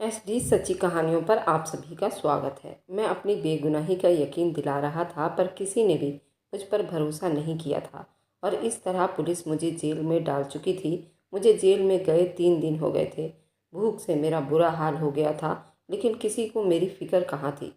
SD सच्ची कहानियों पर आप सभी का स्वागत है। मैं अपनी बेगुनाही का यकीन दिला रहा था पर किसी ने भी मुझ पर भरोसा नहीं किया था और इस तरह पुलिस मुझे जेल में डाल चुकी थी। मुझे जेल में गए 3 दिन हो गए थे। भूख से मेरा बुरा हाल हो गया था, लेकिन किसी को मेरी फिक्र कहाँ थी।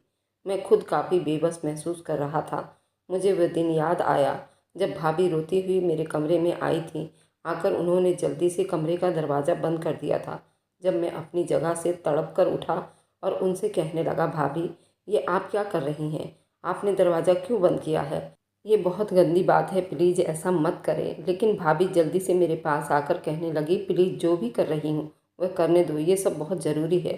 मैं खुद काफ़ी बेबस महसूस कर रहा था। मुझे वह दिन याद आया जब भाभी रोती हुई मेरे कमरे में आई थी। आकर उन्होंने जल्दी से कमरे का दरवाज़ा बंद कर दिया था। जब मैं अपनी जगह से तड़प कर उठा और उनसे कहने लगा, भाभी ये आप क्या कर रही हैं? आपने दरवाज़ा क्यों बंद किया है? ये बहुत गंदी बात है, प्लीज़ ऐसा मत करें। लेकिन भाभी जल्दी से मेरे पास आकर कहने लगी, प्लीज़ जो भी कर रही हूँ वह करने दो, ये सब बहुत ज़रूरी है।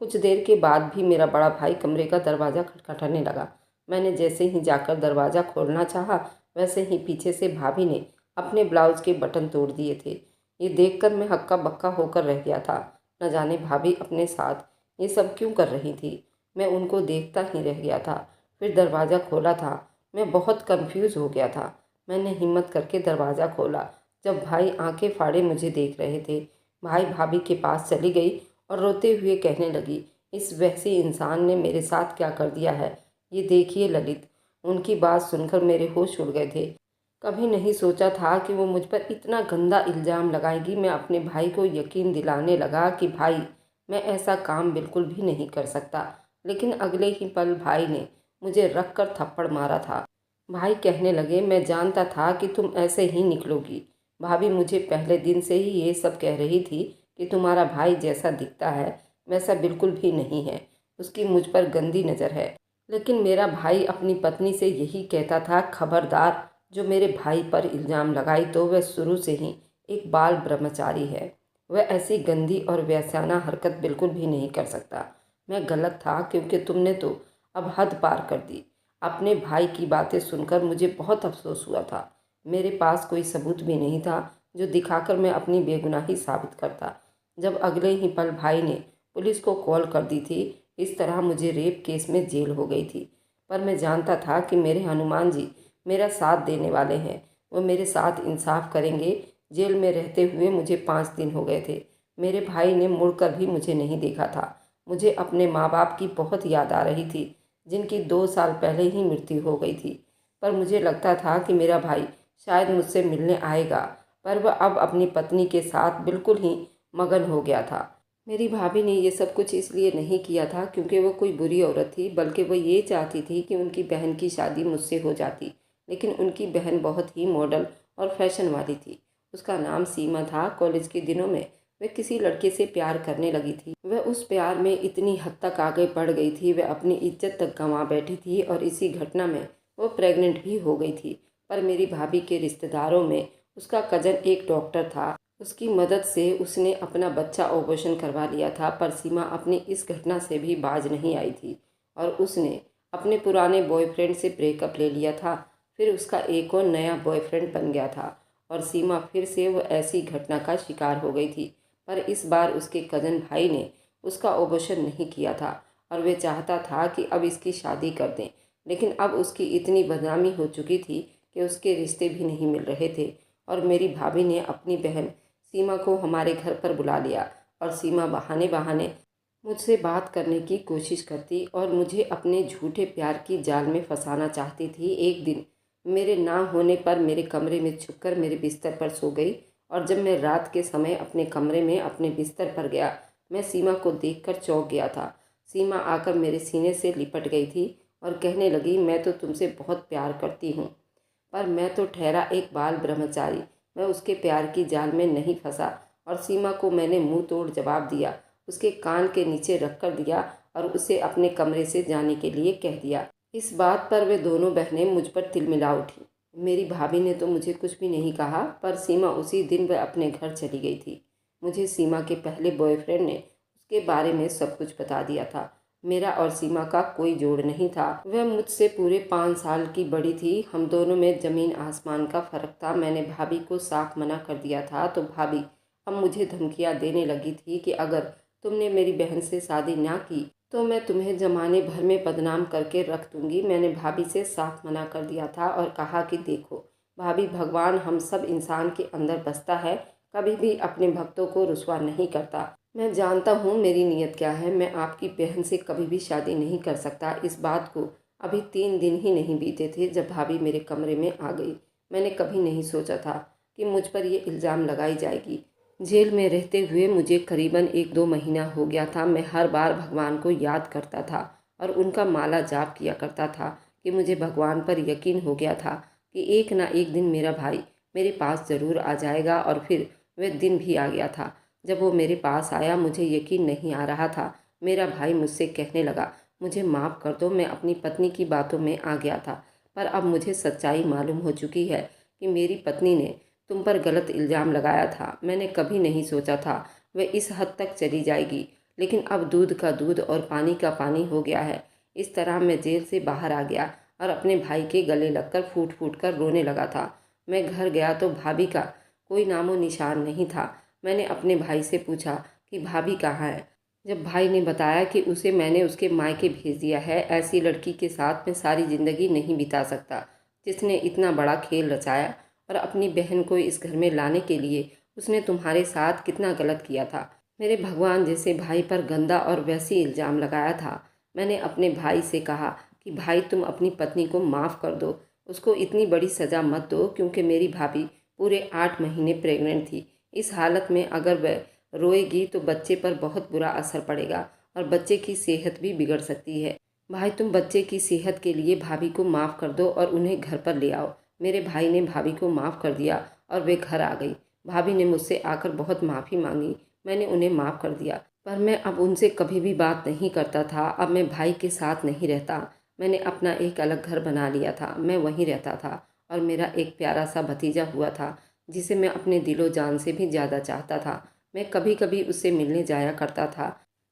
कुछ देर के बाद भी मेरा बड़ा भाई कमरे का दरवाज़ा खटखटाने लगा। मैंने जैसे ही जाकर दरवाज़ा खोलना चाहा, वैसे ही पीछे से भाभी ने अपने ब्लाउज़ के बटन तोड़ दिए थे। ये देखकर मैं हक्का बक्का होकर रह गया था। न जाने भाभी अपने साथ ये सब क्यों कर रही थी। मैं उनको देखता ही रह गया था। फिर दरवाज़ा खोला था। मैं बहुत कंफ्यूज हो गया था। मैंने हिम्मत करके दरवाज़ा खोला। जब भाई आंखें फाड़े मुझे देख रहे थे, भाई भाभी के पास चली गई और रोते हुए कहने लगी, इस वैसे इंसान ने मेरे साथ क्या कर दिया है, ये देखिए ललित। उनकी बात सुनकर मेरे होश उड़ गए थे। कभी नहीं सोचा था कि वो मुझ पर इतना गंदा इल्ज़ाम लगाएगी। मैं अपने भाई को यकीन दिलाने लगा कि भाई मैं ऐसा काम बिल्कुल भी नहीं कर सकता, लेकिन अगले ही पल भाई ने मुझे रख कर थप्पड़ मारा था। भाई कहने लगे, मैं जानता था कि तुम ऐसे ही निकलोगी। भाभी मुझे पहले दिन से ही ये सब कह रही थी कि तुम्हारा भाई जैसा दिखता है वैसा बिल्कुल भी नहीं है, उसकी मुझ पर गंदी नज़र है। लेकिन मेरा भाई अपनी पत्नी से यही कहता था, खबरदार जो मेरे भाई पर इल्ज़ाम लगाई तो वह शुरू से ही एक बाल ब्रह्मचारी है। वह ऐसी गंदी और वेश्याना हरकत बिल्कुल भी नहीं कर सकता। मैं गलत था क्योंकि तुमने तो अब हद पार कर दी। अपने भाई की बातें सुनकर मुझे बहुत अफसोस हुआ था। मेरे पास कोई सबूत भी नहीं था जो दिखाकर मैं अपनी बेगुनाही साबित करता। जब अगले ही पल भाई ने पुलिस को कॉल कर दी थी। इस तरह मुझे रेप केस में जेल हो गई थी। पर मैं जानता था कि मेरे हनुमान जी मेरा साथ देने वाले हैं। वो मेरे साथ इंसाफ करेंगे। जेल में रहते हुए मुझे 5 दिन हो गए थे। मेरे भाई ने मुड़कर भी मुझे नहीं देखा था। मुझे अपने माँ बाप की बहुत याद आ रही थी, जिनकी 2 साल पहले ही मृत्यु हो गई थी। पर मुझे लगता था कि मेरा भाई शायद मुझसे मिलने आएगा, पर वह अब अपनी पत्नी के साथ बिल्कुल ही मगन हो गया था। मेरी भाभी ने ये सब कुछ इसलिए नहीं किया था क्योंकि वो कोई बुरी औरत थी, बल्कि वो ये चाहती थी कि उनकी बहन की शादी मुझसे हो जाती। लेकिन उनकी बहन बहुत ही मॉडल और फैशन वाली थी। उसका नाम सीमा था। कॉलेज के दिनों में वह किसी लड़के से प्यार करने लगी थी। वह उस प्यार में इतनी हद तक आगे बढ़ गई थी, वह अपनी इज्जत तक गंवा बैठी थी और इसी घटना में वो प्रेग्नेंट भी हो गई थी। पर मेरी भाभी के रिश्तेदारों में उसका कजन एक डॉक्टर था। उसकी मदद से उसने अपना बच्चा ऑपरेशन करवा लिया था। पर सीमा अपनी इस घटना से भी बाज नहीं आई थी और उसने अपने पुराने बॉयफ्रेंड से ब्रेकअप ले लिया था। फिर उसका एक और नया बॉयफ्रेंड बन गया था और सीमा फिर से वो ऐसी घटना का शिकार हो गई थी। पर इस बार उसके कज़न भाई ने उसका अबॉर्शन नहीं किया था और वे चाहता था कि अब इसकी शादी कर दें। लेकिन अब उसकी इतनी बदनामी हो चुकी थी कि उसके रिश्ते भी नहीं मिल रहे थे और मेरी भाभी ने अपनी बहन सीमा को हमारे घर पर बुला लिया और सीमा बहाने बहाने मुझसे बात करने की कोशिश करती और मुझे अपने झूठे प्यार की जाल में फंसाना चाहती थी। एक दिन मेरे ना होने पर मेरे कमरे में छुपकर मेरे बिस्तर पर सो गई और जब मैं रात के समय अपने कमरे में अपने बिस्तर पर गया, मैं सीमा को देखकर चौंक गया था। सीमा आकर मेरे सीने से लिपट गई थी और कहने लगी, मैं तो तुमसे बहुत प्यार करती हूँ, पर मैं तो ठहरा एक बाल ब्रह्मचारी। मैं उसके प्यार की जाल में नहीं फंसा और सीमा को मैंने मुंह तोड़ जवाब दिया, उसके कान के नीचे रख कर दिया और उसे अपने कमरे से जाने के लिए कह दिया। इस बात पर वे दोनों बहनें मुझ पर तिलमिला उठी। मेरी भाभी ने तो मुझे कुछ भी नहीं कहा, पर सीमा उसी दिन वह अपने घर चली गई थी। मुझे सीमा के पहले बॉयफ्रेंड ने उसके बारे में सब कुछ बता दिया था। मेरा और सीमा का कोई जोड़ नहीं था। वह मुझसे पूरे 5 साल की बड़ी थी। हम दोनों में ज़मीन आसमान का फ़र्क था। मैंने भाभी को साफ मना कर दिया था तो भाभी अब मुझे धमकियाँ देने लगी थी कि अगर तुमने मेरी बहन से शादी ना की तो मैं तुम्हें ज़माने भर में बदनाम करके रख दूंगी। मैंने भाभी से साफ मना कर दिया था और कहा कि देखो भाभी, भगवान हम सब इंसान के अंदर बसता है, कभी भी अपने भक्तों को रुसवा नहीं करता। मैं जानता हूँ मेरी नीयत क्या है। मैं आपकी बहन से कभी भी शादी नहीं कर सकता। इस बात को अभी 3 दिन ही नहीं बीते थे जब भाभी मेरे कमरे में आ गई। मैंने कभी नहीं सोचा था कि मुझ पर ये इल्ज़ाम लगाई जाएगी। जेल में रहते हुए मुझे करीबन 1-2 महीना हो गया था। मैं हर बार भगवान को याद करता था और उनका माला जाप किया करता था कि मुझे भगवान पर यकीन हो गया था कि एक ना एक दिन मेरा भाई मेरे पास ज़रूर आ जाएगा। और फिर वह दिन भी आ गया था। जब वो मेरे पास आया मुझे यकीन नहीं आ रहा था। मेरा भाई मुझसे कहने लगा, मुझे माफ़ कर दो, मैं अपनी पत्नी की बातों में आ गया था। पर अब मुझे सच्चाई मालूम हो चुकी है कि मेरी पत्नी ने तुम पर गलत इल्ज़ाम लगाया था। मैंने कभी नहीं सोचा था वह इस हद तक चली जाएगी, लेकिन अब दूध का दूध और पानी का पानी हो गया है। इस तरह मैं जेल से बाहर आ गया और अपने भाई के गले लगकर फूट फूट कर रोने लगा था। मैं घर गया तो भाभी का कोई नामो निशान नहीं था। मैंने अपने भाई से पूछा कि भाभी कहाँ है। जब भाई ने बताया कि उसे मैंने उसके मायके भेज दिया है। ऐसी लड़की के साथ मैं सारी ज़िंदगी नहीं बिता सकता जिसने इतना बड़ा खेल रचाया, और अपनी बहन को इस घर में लाने के लिए उसने तुम्हारे साथ कितना गलत किया था। मेरे भगवान जैसे भाई पर गंदा और वैसी इल्ज़ाम लगाया था। मैंने अपने भाई से कहा कि भाई तुम अपनी पत्नी को माफ़ कर दो, उसको इतनी बड़ी सज़ा मत दो, क्योंकि मेरी भाभी पूरे 8 महीने प्रेग्नेंट थी। इस हालत में अगर वह रोएगी तो बच्चे पर बहुत बुरा असर पड़ेगा और बच्चे की सेहत भी बिगड़ सकती है। भाई तुम बच्चे की सेहत के लिए भाभी को माफ़ कर दो और उन्हें घर पर ले आओ। मेरे भाई ने भाभी को माफ़ कर दिया और वे घर आ गई। भाभी ने मुझसे आकर बहुत माफ़ी मांगी। मैंने उन्हें माफ़ कर दिया, पर मैं अब उनसे कभी भी बात नहीं करता था। अब मैं भाई के साथ नहीं रहता। मैंने अपना एक अलग घर बना लिया था। मैं वहीं रहता था और मेरा एक प्यारा सा भतीजा हुआ था जिसे मैं अपने दिलो जान से भी ज़्यादा चाहता था। मैं कभी कभी उससे मिलने जाया करता था।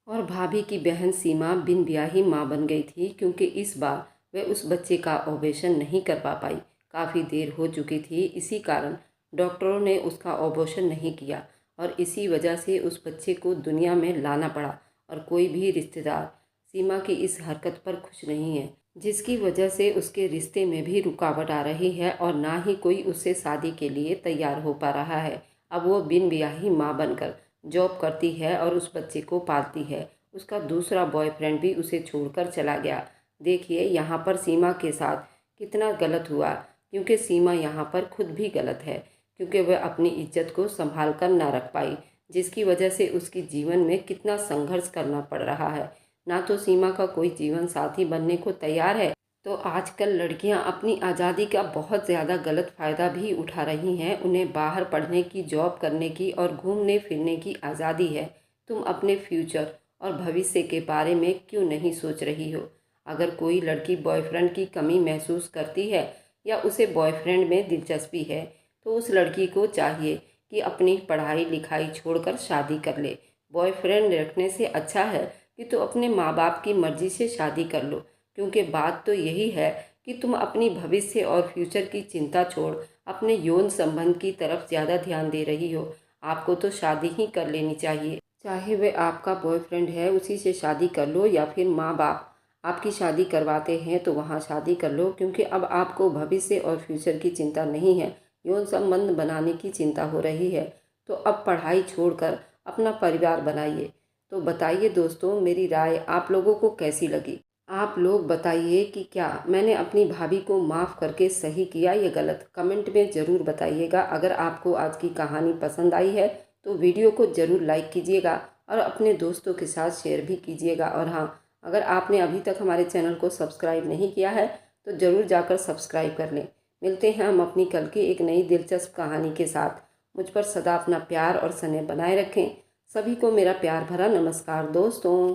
और भाभी की बहन सीमा बिन ब्याही माँ बन गई थी, क्योंकि इस बार वह उस बच्चे का ऑपरेशन नहीं कर पाई। काफ़ी देर हो चुकी थी, इसी कारण डॉक्टरों ने उसका ऑपरेशन नहीं किया और इसी वजह से उस बच्चे को दुनिया में लाना पड़ा। और कोई भी रिश्तेदार सीमा की इस हरकत पर खुश नहीं है, जिसकी वजह से उसके रिश्ते में भी रुकावट आ रही है और ना ही कोई उससे शादी के लिए तैयार हो पा रहा है। अब वो बिन ब्याही माँ बनकर जॉब करती है और उस बच्चे को पालती है। उसका दूसरा बॉयफ्रेंड भी उसे छोड़कर चला गया। देखिए यहाँ पर सीमा के साथ कितना गलत हुआ, क्योंकि सीमा यहाँ पर खुद भी गलत है, क्योंकि वह अपनी इज्जत को संभाल कर ना रख पाई, जिसकी वजह से उसकी जीवन में कितना संघर्ष करना पड़ रहा है। ना तो सीमा का कोई जीवन साथी बनने को तैयार है, तो आजकल लड़कियां अपनी आज़ादी का बहुत ज़्यादा गलत फ़ायदा भी उठा रही हैं। उन्हें बाहर पढ़ने की, जॉब करने की और घूमने फिरने की आज़ादी है। तुम अपने फ्यूचर और भविष्य के बारे में क्यों नहीं सोच रही हो? अगर कोई लड़की बॉयफ्रेंड की कमी महसूस करती है या उसे बॉयफ्रेंड में दिलचस्पी है, तो उस लड़की को चाहिए कि अपनी पढ़ाई लिखाई छोड़कर शादी कर ले। बॉयफ्रेंड रखने से अच्छा है कि तो अपने माँ बाप की मर्ज़ी से शादी कर लो, क्योंकि बात तो यही है कि तुम अपनी भविष्य और फ्यूचर की चिंता छोड़ अपने यौन संबंध की तरफ ज़्यादा ध्यान दे रही हो। आपको तो शादी ही कर लेनी चाहिए। चाहे वह आपका बॉयफ्रेंड है उसी से शादी कर लो, या फिर माँ बाप आपकी शादी करवाते हैं तो वहाँ शादी कर लो, क्योंकि अब आपको भविष्य और फ्यूचर की चिंता नहीं है, यौन संबंध बनाने की चिंता हो रही है। तो अब पढ़ाई छोड़कर अपना परिवार बनाइए। तो बताइए दोस्तों, मेरी राय आप लोगों को कैसी लगी? आप लोग बताइए कि क्या मैंने अपनी भाभी को माफ़ करके सही किया या गलत? कमेंट में ज़रूर बताइएगा। अगर आपको आज की कहानी पसंद आई है तो वीडियो को ज़रूर लाइक कीजिएगा और अपने दोस्तों के साथ शेयर भी कीजिएगा। और हाँ, अगर आपने अभी तक हमारे चैनल को सब्सक्राइब नहीं किया है तो ज़रूर जाकर सब्सक्राइब कर लें। मिलते हैं हम अपनी कल की एक नई दिलचस्प कहानी के साथ। मुझ पर सदा अपना प्यार और स्नेह बनाए रखें। सभी को मेरा प्यार भरा नमस्कार दोस्तों।